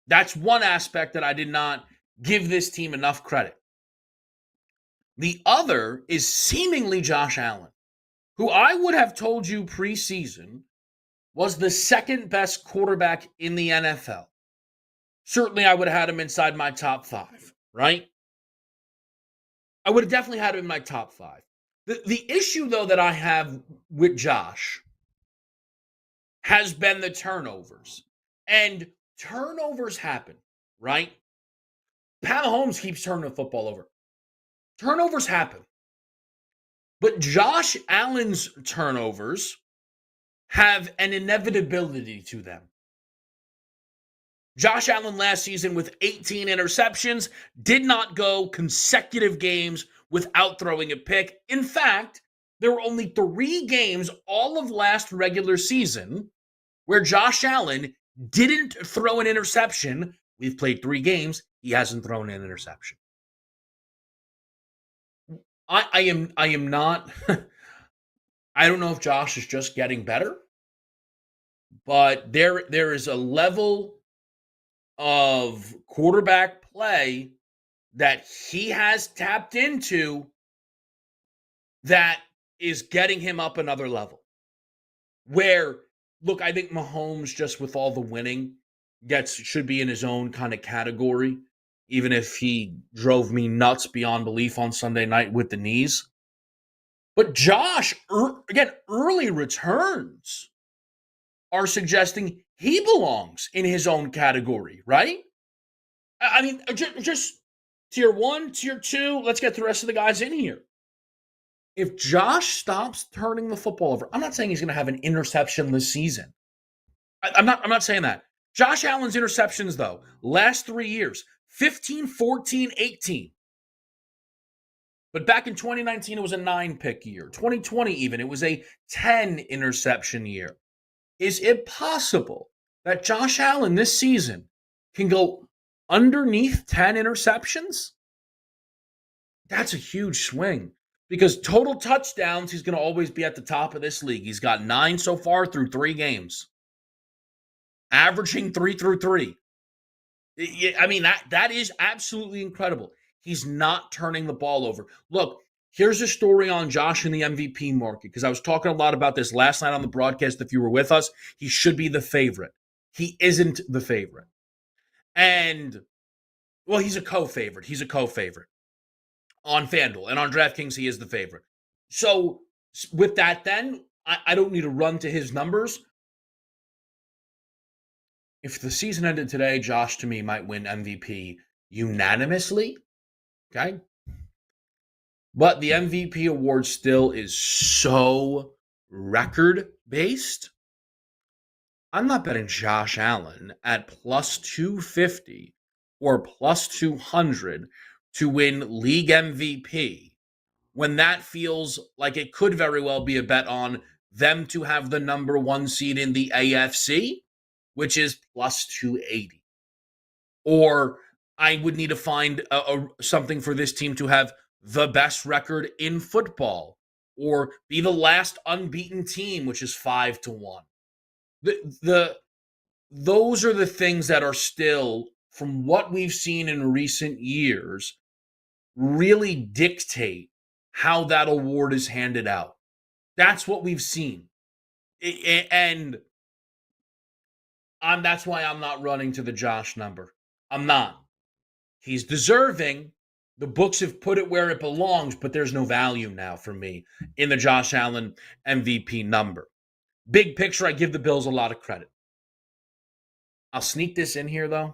That's one aspect that I did not give this team enough credit. The other is seemingly Josh Allen, who I would have told you preseason was the second best quarterback in the NFL. Certainly, I would have had him inside my top 5, right? I would have definitely had him in my top 5. The issue, though, that I have with Josh has been the turnovers. And turnovers happen, right? Pat Mahomes keeps turning the football over. Turnovers happen. But Josh Allen's turnovers have an inevitability to them. Josh Allen last season with 18 interceptions did not go consecutive games without throwing a pick. In fact, there were only 3 games all of last regular season where Josh Allen didn't throw an interception. We've played 3 games. He hasn't thrown an interception. I am not, I don't know if Josh is just getting better, but there is a level of quarterback play that he has tapped into that is getting him up another level. Where, look, I think Mahomes, just with all the winning, should be in his own kind of category, even if he drove me nuts beyond belief on Sunday night with the knees. But Josh, again, early returns are suggesting he belongs in his own category, right? I mean, just tier 1, tier 2, let's get the rest of the guys in here. If Josh stops turning the football over, I'm not saying he's going to have an interception this season. I'm not saying that. Josh Allen's interceptions, though, last 3 years, 15, 14, 18. But back in 2019, it was a 9-pick year. 2020 even, it was a 10 interception year. Is it possible that Josh Allen this season can go underneath 10 interceptions? That's a huge swing. Because total touchdowns, he's going to always be at the top of this league. He's got 9 so far through 3 games. Averaging 3 through 3. I mean, that is absolutely incredible. He's not turning the ball over. Look, here's a story on Josh in the MVP market, because I was talking a lot about this last night on the broadcast. If you were with us, he should be the favorite. He isn't the favorite. And, well, he's a co-favorite. He's a co-favorite on FanDuel. And on DraftKings, he is the favorite. So with that, then, I don't need to run to his numbers. If the season ended today, Josh, to me, might win MVP unanimously. Okay? But the MVP award still is so record-based. I'm not betting Josh Allen at plus 250 or plus 200 to win league MVP when that feels like it could very well be a bet on them to have the number 1 seed in the AFC, which is plus 280. Or I would need to find something for this team to have the best record in football, or be the last unbeaten team, which is 5-1. Those are the things that are still, from what we've seen in recent years, really dictate how that award is handed out. That's what we've seen. And that's why I'm not running to the Josh number. I'm not. He's deserving. The books have put it where it belongs, but there's no value now for me in the Josh Allen MVP number. Big picture, I give the Bills a lot of credit. I'll sneak this in here, though,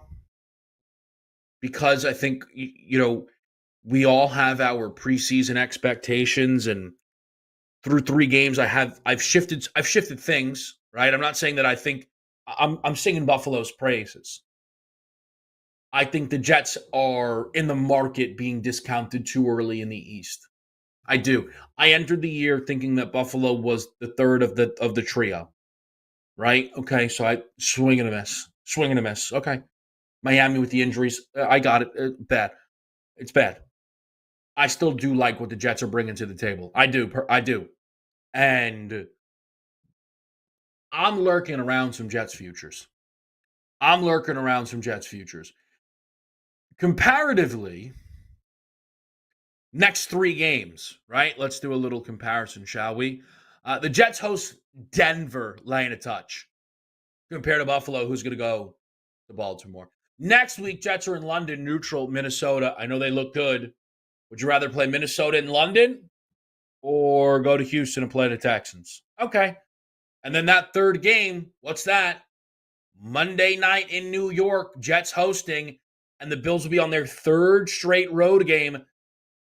because I think, we all have our preseason expectations, and through 3 games, I've shifted things, right? I'm not saying that I think I'm singing Buffalo's praises. I think the Jets are in the market being discounted too early in the East. I do. I entered the year thinking that Buffalo was the third of the trio. Right? Okay, so I swing and a miss. Okay. Miami with the injuries. I got it. Bad. It's bad. I still do like what the Jets are bringing to the table. I do. And I'm lurking around some Jets futures. Comparatively, next 3 games, right? Let's do a little comparison, shall we? The Jets host Denver laying a touch compared to Buffalo, who's going to go to Baltimore. Next week, Jets are in London, neutral, Minnesota. I know they look good. Would you rather play Minnesota in London or go to Houston and play the Texans? Okay. And then that third game, what's that? Monday night in New York, Jets hosting, and the Bills will be on their third straight road game.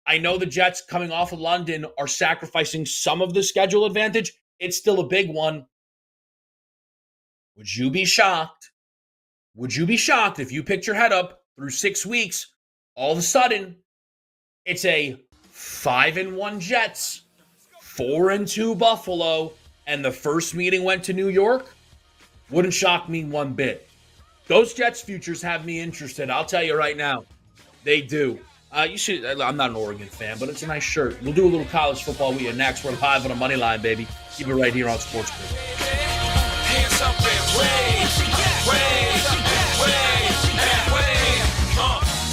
I know the Jets coming off of London are sacrificing some of the schedule advantage. It's still a big one. Would you be shocked? Would you be shocked if you picked your head up through 6 weeks, all of a sudden, it's a 5-1 Jets, 4-2 Buffalo, and the first meeting went to New York? Wouldn't shock me one bit. Those Jets futures have me interested. I'll tell you right now, they do. You should. I'm not an Oregon fan, but it's a nice shirt. We'll do a little college football with you next. We're live on a Moneyline, baby. Keep it right here on SportsGrid. Hands up and wave,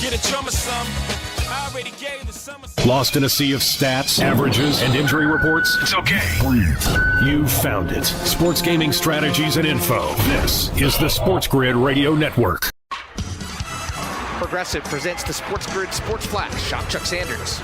get a drum or something. I already gave the summer. Lost in a sea of stats, averages, and injury reports? It's okay. You found it. Sports gaming strategies and info. This is the SportsGrid Radio Network. Progressive presents the SportsGrid Sports Flash. I'm Chuck Sanders.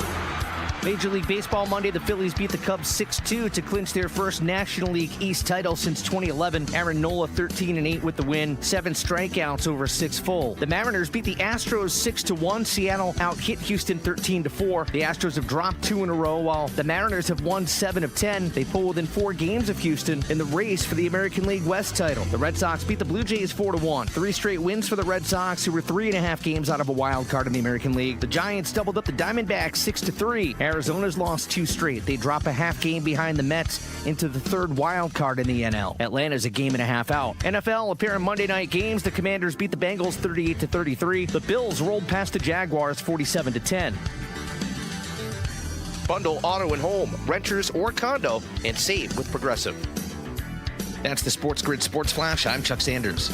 Major League Baseball Monday, the Phillies beat the Cubs 6-2 to clinch their first National League East title since 2011. Aaron Nola 13-8 with the win, 7 strikeouts over 6 full. The Mariners beat the Astros 6-1. Seattle out-hit Houston 13-4. The Astros have dropped 2 in a row, while the Mariners have won 7 of 10. They pull within 4 games of Houston in the race for the American League West title. The Red Sox beat the Blue Jays 4-1. 3 straight wins for the Red Sox, who were 3.5 games out of a wild card in the American League. The Giants doubled up the Diamondbacks 6-3. Arizona's lost 2 straight. They drop a half game behind the Mets into the 3rd wild card in the NL. Atlanta's a game and a half out. NFL, a pair of Monday night games. The Commanders beat the Bengals 38-33. The Bills rolled past the Jaguars 47-10. Bundle auto and home, renters or condo, and save with Progressive. That's the SportsGrid Sports Flash. I'm Chuck Sanders.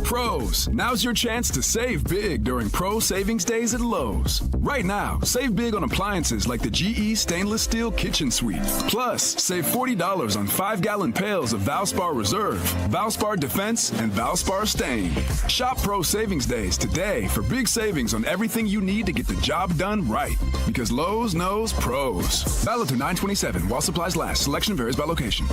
Pros, now's your chance to save big during Pro Savings Days at Lowe's. Right now, save big on appliances like the GE Stainless Steel Kitchen Suite. Plus, save $40 on 5-gallon pails of Valspar Reserve, Valspar Defense, and Valspar Stain. Shop Pro Savings Days today for big savings on everything you need to get the job done right. Because Lowe's knows pros. Valid through 9/27 while supplies last. Selection varies by location.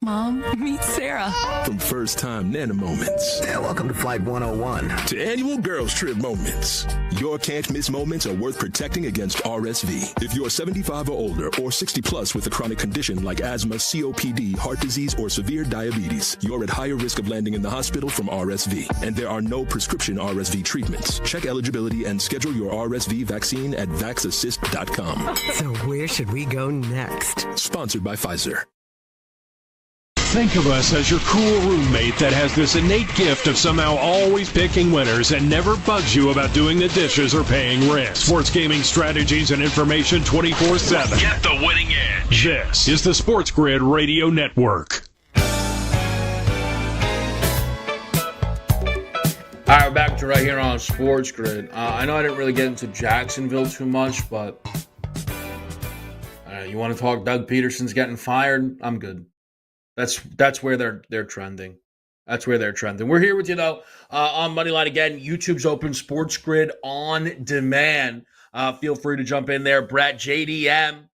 Mom, meet Sarah. From first-time Nana moments. Yeah, welcome to Flight 101. To annual girls trip moments. Your can't-miss moments are worth protecting against RSV. If you're 75 or older or 60 plus with a chronic condition like asthma, COPD, heart disease, or severe diabetes, you're at higher risk of landing in the hospital from RSV. And there are no prescription RSV treatments. Check eligibility and schedule your RSV vaccine at vaxassist.com. So where should we go next? Sponsored by Pfizer. Think of us as your cool roommate that has this innate gift of somehow always picking winners and never bugs you about doing the dishes or paying rent. Sports gaming strategies and information 24/7. Get the winning edge. This is the SportsGrid Radio Network. All right, we're back to right here on SportsGrid. I know I didn't really get into Jacksonville too much, but you want to talk Doug Peterson's getting fired? I'm good. That's where they're trending. That's where they're trending. We're here with you, though, on Moneyline again. YouTube's open, SportsGrid on demand. Feel free to jump in there. Brett, JDM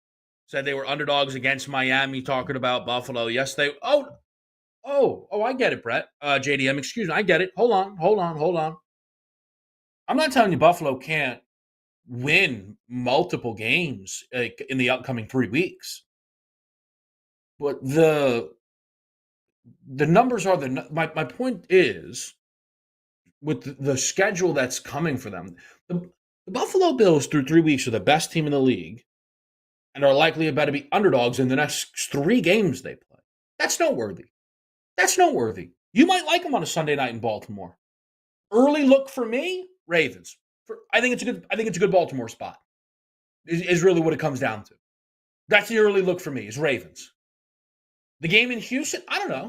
said they were underdogs against Miami, talking about Buffalo. Yes, they... Oh, I get it, Brett. JDM, excuse me. I get it. Hold on. I'm not telling you Buffalo can't win multiple games in the upcoming 3 weeks. But the numbers are my point is, with the schedule that's coming for them, the Buffalo Bills through 3 weeks are the best team in the league and are likely about to be underdogs in the next 3 games they play. That's noteworthy. That's noteworthy. You might like them on a Sunday night in Baltimore. Early look for me, Ravens. I think it's a good Baltimore spot. Is really what it comes down to. That's the early look for me, is Ravens. The game in Houston, I don't know.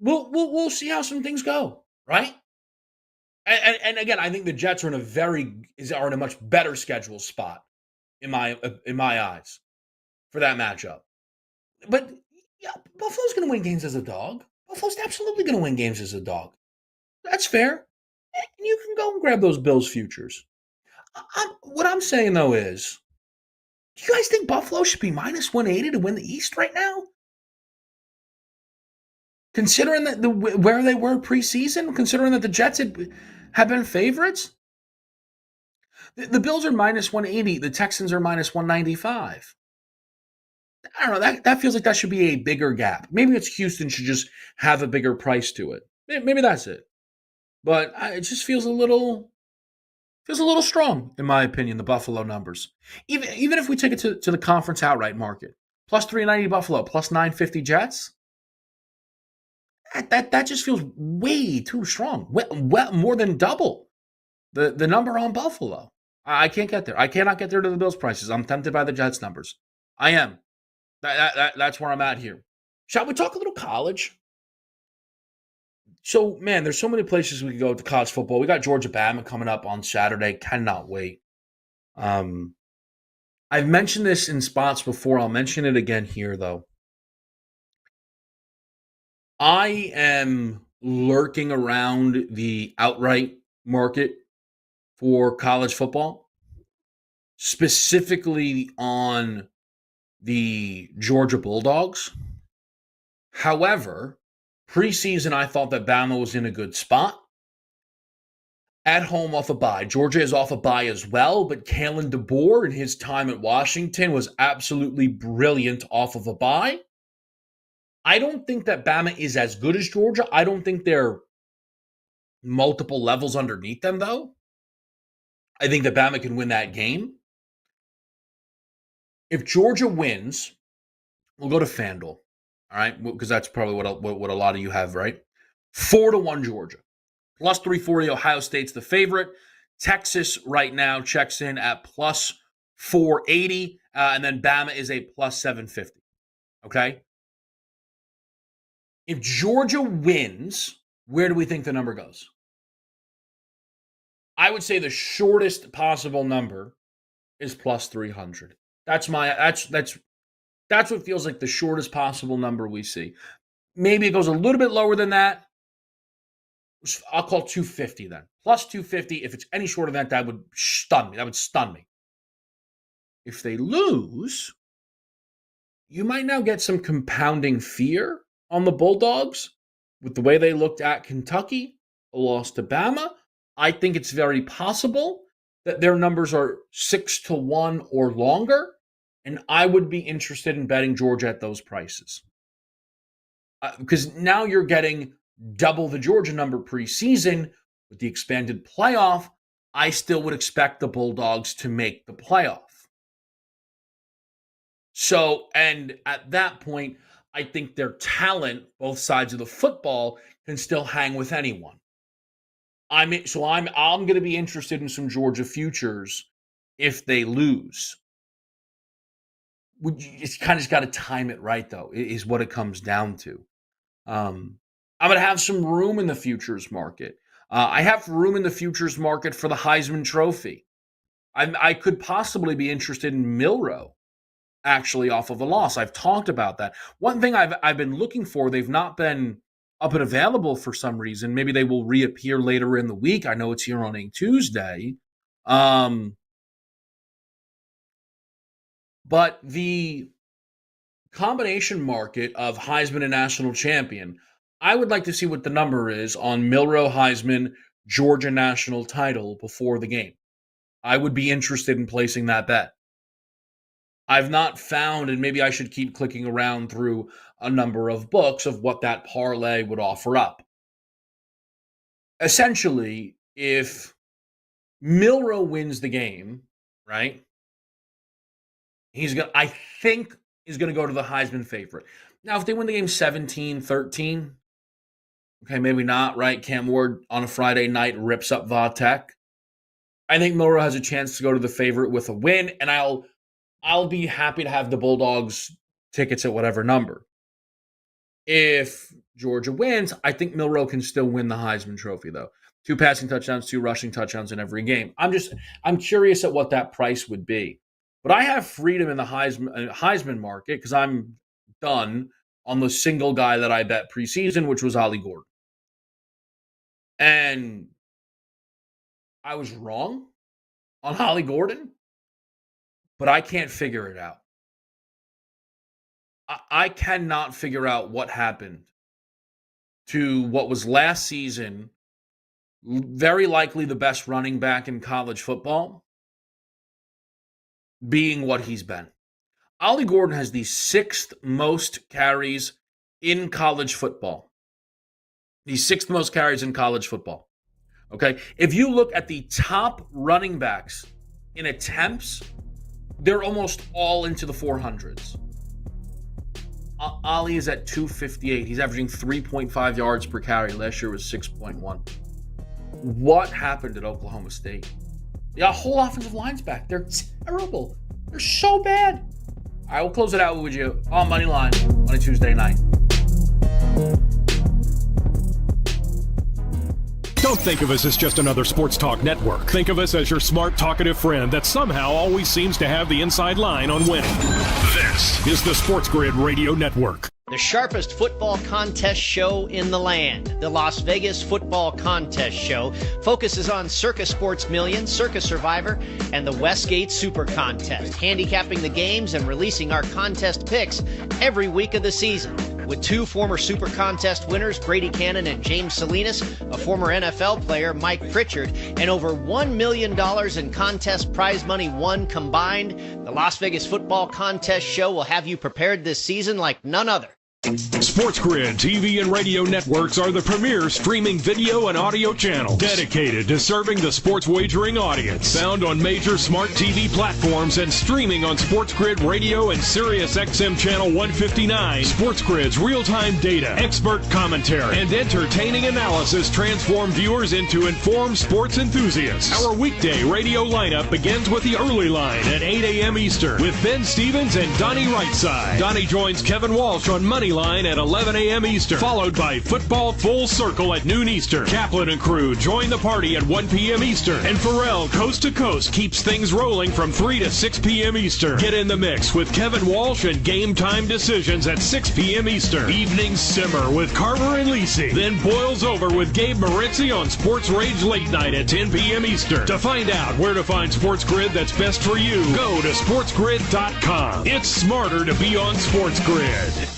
We'll see how some things go, right? And again, I think the Jets are in a much better schedule spot in my eyes for that matchup. But yeah, Buffalo's going to win games as a dog. Buffalo's absolutely going to win games as a dog. That's fair. And you can go and grab those Bills futures. What I'm saying though is, do you guys think Buffalo should be minus 180 to win the East right now? Considering that where they were preseason, considering that the Jets have been favorites, the Bills are minus 180. The Texans are minus 195. I don't know. That feels like that should be a bigger gap. Maybe it's Houston should just have a bigger price to it. Maybe that's it. But it just feels a little strong, in my opinion, the Buffalo numbers. Even if we take it to the conference outright market, plus 390 Buffalo, plus 950 Jets, that just feels way too strong. Well, more than double the number on Buffalo. I can't get there. I cannot get there to the Bills prices. I'm tempted by the Jets numbers. I am. That's where I'm at here. Shall we talk a little college? So, man, there's so many places we could go to college football. We got Georgia Bama coming up on Saturday. Cannot wait. I've mentioned this in spots before. I'll mention it again here, though. I am lurking around the outright market for college football, specifically on the Georgia Bulldogs. However, preseason, I thought that Bama was in a good spot. At home off a bye. Georgia is off a bye as well, but Kalen DeBoer in his time at Washington was absolutely brilliant off of a bye. I don't think that Bama is as good as Georgia. I don't think they're multiple levels underneath them, though. I think that Bama can win that game. If Georgia wins, we'll go to FanDuel, all right? Because that's probably what a lot of you have, right? 4-1 Georgia. Plus 340, Ohio State's the favorite. Texas right now checks in at plus 480, and then Bama is a plus 750, okay? If Georgia wins, where do we think the number goes? I would say the shortest possible number is plus 300. That's what feels like the shortest possible number we see. Maybe it goes a little bit lower than that. I'll call 250 then. Plus 250. If it's any shorter than that would stun me. That would stun me. If they lose, you might now get some compounding fear on the Bulldogs with the way they looked at Kentucky, a loss to Bama. I think it's very possible that their numbers are 6-1 or longer, and I would be interested in betting Georgia at those prices. Because now you're getting double the Georgia number preseason with the expanded playoff. I still would expect the Bulldogs to make the playoff. So, and at that point, I think their talent, both sides of the football, can still hang with anyone. I'm going to be interested in some Georgia futures if they lose. It's kind of just got to time it right, though, is what it comes down to. I'm going to have some room in the futures market. I have room in the futures market for the Heisman Trophy. I could possibly be interested in Milroe, actually, off of a loss. I've talked about that. One thing I've been looking for, they've not been up and available for some reason. Maybe they will reappear later in the week. I know it's here on a Tuesday. But the combination market of Heisman and national champion, I would like to see what the number is on Milroe Heisman, Georgia national title before the game. I would be interested in placing that bet. I've not found, and maybe I should keep clicking around through a number of books of what that parlay would offer up. Essentially, if Milroe wins the game, right? I think he's going to go to the Heisman favorite. Now, if they win the game 17-13, okay, maybe not, right? Cam Ward on a Friday night rips up Va-Tech. I think Milroe has a chance to go to the favorite with a win, and I'll be happy to have the Bulldogs tickets at whatever number. If Georgia wins, I think Milroe can still win the Heisman Trophy, though. 2 passing touchdowns, 2 rushing touchdowns in every game. I'm curious at what that price would be. But I have freedom in the Heisman market because I'm done on the single guy that I bet preseason, which was Ollie Gordon. And I was wrong on Ollie Gordon, but I can't figure it out. I cannot figure out what happened to what was last season, very likely the best running back in college football, being what he's been. Ollie Gordon has the 6th most carries in college football. The 6th most carries in college football. Okay? If you look at the top running backs in attempts, they're almost all into the 400s. Ollie is at 258. He's averaging 3.5 yards per carry. Last year was 6.1. What happened at Oklahoma State? The whole offensive line's back. They're terrible. They're so bad. All right, we'll close it out with you on Moneyline on a Tuesday night. Don't think of us as just another sports talk network. Think of us as your smart, talkative friend that somehow always seems to have the inside line on winning. This is the SportsGrid Radio Network. The sharpest football contest show in the land, the Las Vegas Football Contest Show, focuses on Circus Sports Million, Circus Survivor, and the Westgate Super Contest, handicapping the games and releasing our contest picks every week of the season. With 2 former Super Contest winners, Brady Cannon and James Salinas, a former NFL player, Mike Pritchard, and over $1 million in contest prize money won combined, the Las Vegas Football Contest Show will have you prepared this season like none other. SportsGrid TV and radio networks are the premier streaming video and audio channel dedicated to serving the sports wagering audience. Found on major smart TV platforms and streaming on SportsGrid Radio and SiriusXM Channel 159. SportsGrid's real-time data, expert commentary, and entertaining analysis transform viewers into informed sports enthusiasts. Our weekday radio lineup begins with the early line at 8 a.m. Eastern with Ben Stevens and Donnie Rightside. Donnie joins Kevin Walsh on Moneyline at 11 a.m. Eastern, followed by Football Full Circle at noon Eastern. Kaplan and crew join the party at 1 p.m. Eastern, and Pharrell Coast to Coast keeps things rolling from 3 to 6 p.m. Eastern. Get in the mix with Kevin Walsh and Game Time Decisions at 6 p.m. Eastern. Evenings simmer with Carver and Lisi, then boils over with Gabe Moritzi on Sports Rage Late Night at 10 p.m. Eastern. To find out where to find SportsGrid that's best for you, go to sportsgrid.com. It's smarter to be on SportsGrid.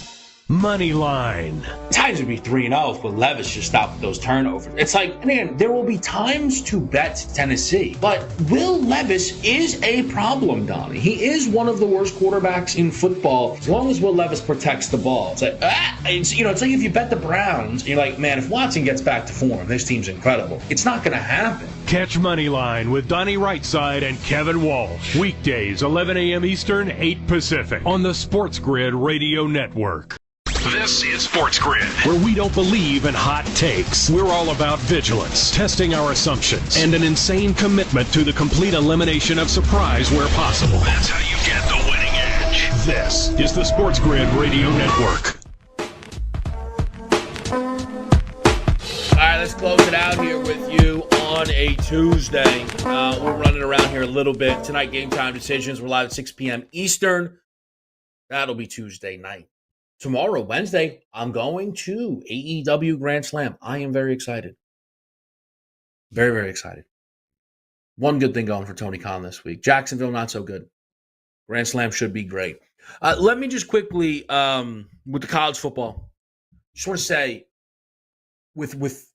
Moneyline. Titans would be 3-0 if Will Levis just stopped those turnovers. It's like, and again, there will be times to bet Tennessee, but Will Levis is a problem, Donnie. He is one of the worst quarterbacks in football as long as Will Levis protects the ball. It's like, it's like if you bet the Browns, you're like, man, if Watson gets back to form, this team's incredible. It's not going to happen. Catch Moneyline with Donnie Rightside and Kevin Walsh. Weekdays, 11 a.m. Eastern, 8 Pacific on the SportsGrid Radio Network. This is SportsGrid, where we don't believe in hot takes. We're all about vigilance, testing our assumptions, and an insane commitment to the complete elimination of surprise where possible. That's how you get the winning edge. This is the SportsGrid Radio Network. All right, let's close it out here with you on a Tuesday. We're running around here a little bit. Tonight, Game Time Decisions. We're live at 6 p.m. Eastern. That'll be Tuesday night. Tomorrow, Wednesday, I'm going to AEW Grand Slam. I am very excited. Very, very excited. One good thing going for Tony Khan this week. Jacksonville, not so good. Grand Slam should be great. Let me just quickly, with the college football, just want to say, with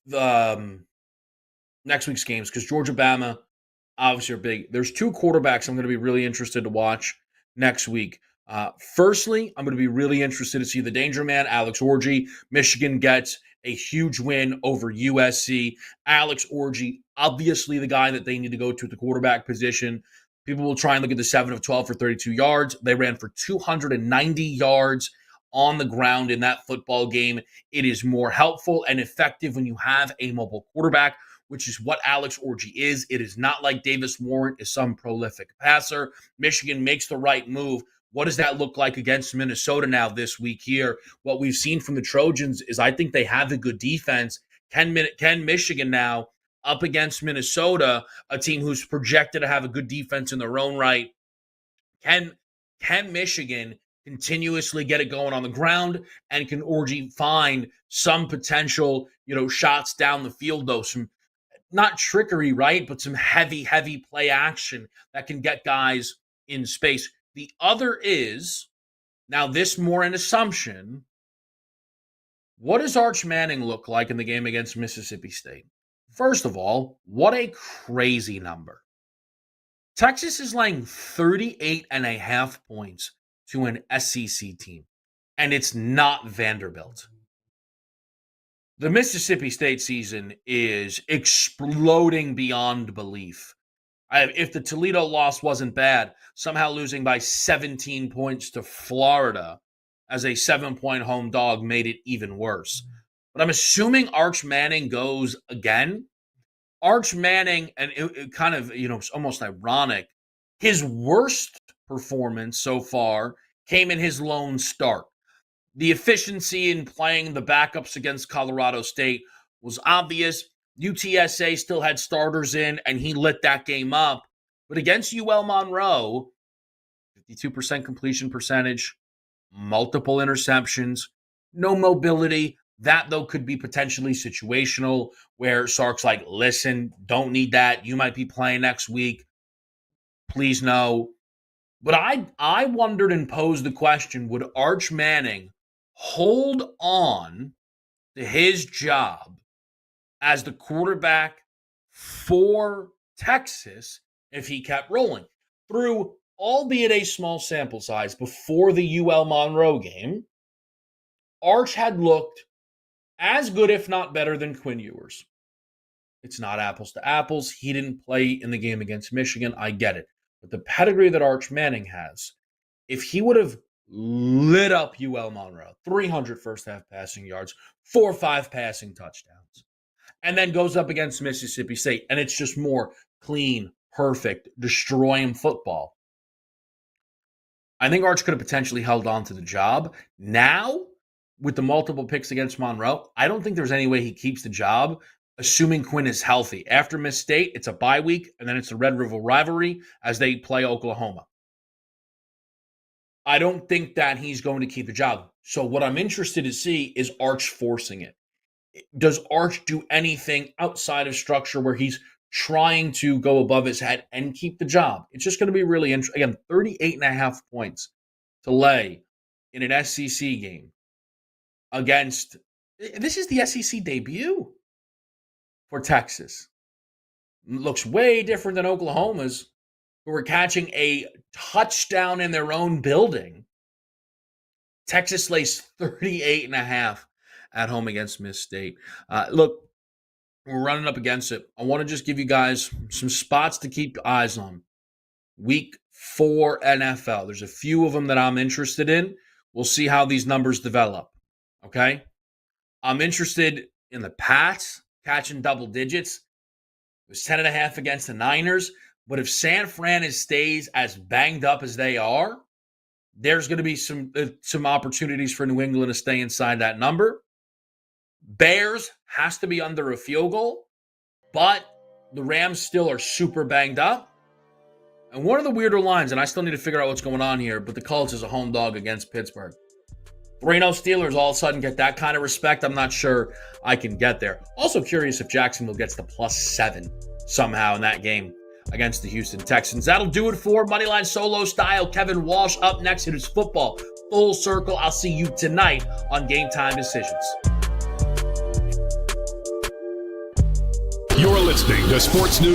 next week's games, because Georgia, Bama, obviously are big. There's 2 quarterbacks I'm going to be really interested to watch next week. Firstly, I'm going to be really interested to see the danger man, Alex Orji. Michigan gets a huge win over USC. Alex Orji, obviously the guy that they need to go to at the quarterback position. People will try and look at the 7 of 12 for 32 yards. They ran for 290 yards on the ground in that football game. It is more helpful and effective when you have a mobile quarterback, which is what Alex Orji is. It is not like Davis Warrant is some prolific passer. Michigan makes the right move. What does that look like against Minnesota now this week here? What we've seen from the Trojans is I think they have a good defense. Can Michigan now up against Minnesota, a team who's projected to have a good defense in their own right, can Michigan continuously get it going on the ground, and can Orji find some potential, shots down the field, though, some not trickery, right, but some heavy play action that can get guys in space. The other is, now this more an assumption, what does Arch Manning look like in the game against Mississippi State? First of all, what a crazy number. Texas is laying 38.5 points to an SEC team, and it's not Vanderbilt. The Mississippi State season is exploding beyond belief. If the Toledo loss wasn't bad, somehow losing by 17 points to Florida as a 7-point home dog made it even worse. But I'm assuming Arch Manning goes again. Arch Manning, and it kind of, it's almost ironic, his worst performance so far came in his lone start. The efficiency in playing the backups against Colorado State was obvious. UTSA still had starters in, and he lit that game up. But against UL Monroe, 52% completion percentage, multiple interceptions, no mobility. That, though, could be potentially situational, where Sark's like, listen, don't need that. You might be playing next week. Please no. But I wondered and posed the question, would Arch Manning hold on to his job as the quarterback for Texas if he kept rolling? Through, albeit a small sample size, before the UL Monroe game, Arch had looked as good, if not better, than Quinn Ewers. It's not apples to apples. He didn't play in the game against Michigan. I get it. But the pedigree that Arch Manning has, if he would have lit up UL Monroe, 300 first-half passing yards, 4 or 5 passing touchdowns, and then goes up against Mississippi State, and it's just more clean, perfect, destroying football, I think Arch could have potentially held on to the job. Now, with the multiple picks against Monroe, I don't think there's any way he keeps the job, assuming Quinn is healthy. After Miss State, it's a bye week, and then it's the Red River rivalry as they play Oklahoma. I don't think that he's going to keep the job. So what I'm interested to see is Arch forcing it. Does Arch do anything outside of structure where he's trying to go above his head and keep the job? It's just going to be really interesting. Again, 38.5 points to lay in an SEC game against, this is the SEC debut for Texas. Looks way different than Oklahoma's, who were catching a touchdown in their own building. Texas lays 38.5 at home against Miss State. Look, we're running up against it. I want to just give you guys some spots to keep eyes on. Week 4 NFL. There's a few of them that I'm interested in. We'll see how these numbers develop. Okay? I'm interested in the Pats catching double digits. It was 10.5 against the Niners. But if San Fran stays as banged up as they are, there's going to be some opportunities for New England to stay inside that number. Bears has to be under a field goal, but the Rams still are super banged up. And one of the weirder lines, and I still need to figure out what's going on here, but the Colts is a home dog against Pittsburgh. 3-0 Steelers all of a sudden get that kind of respect. I'm not sure I can get there. Also curious if Jacksonville gets the +7 somehow in that game against the Houston Texans. That'll do it for Moneyline Solo Style. Kevin Walsh up next. It is football full circle. I'll see you tonight on Game Time Decisions. You're listening to Sports News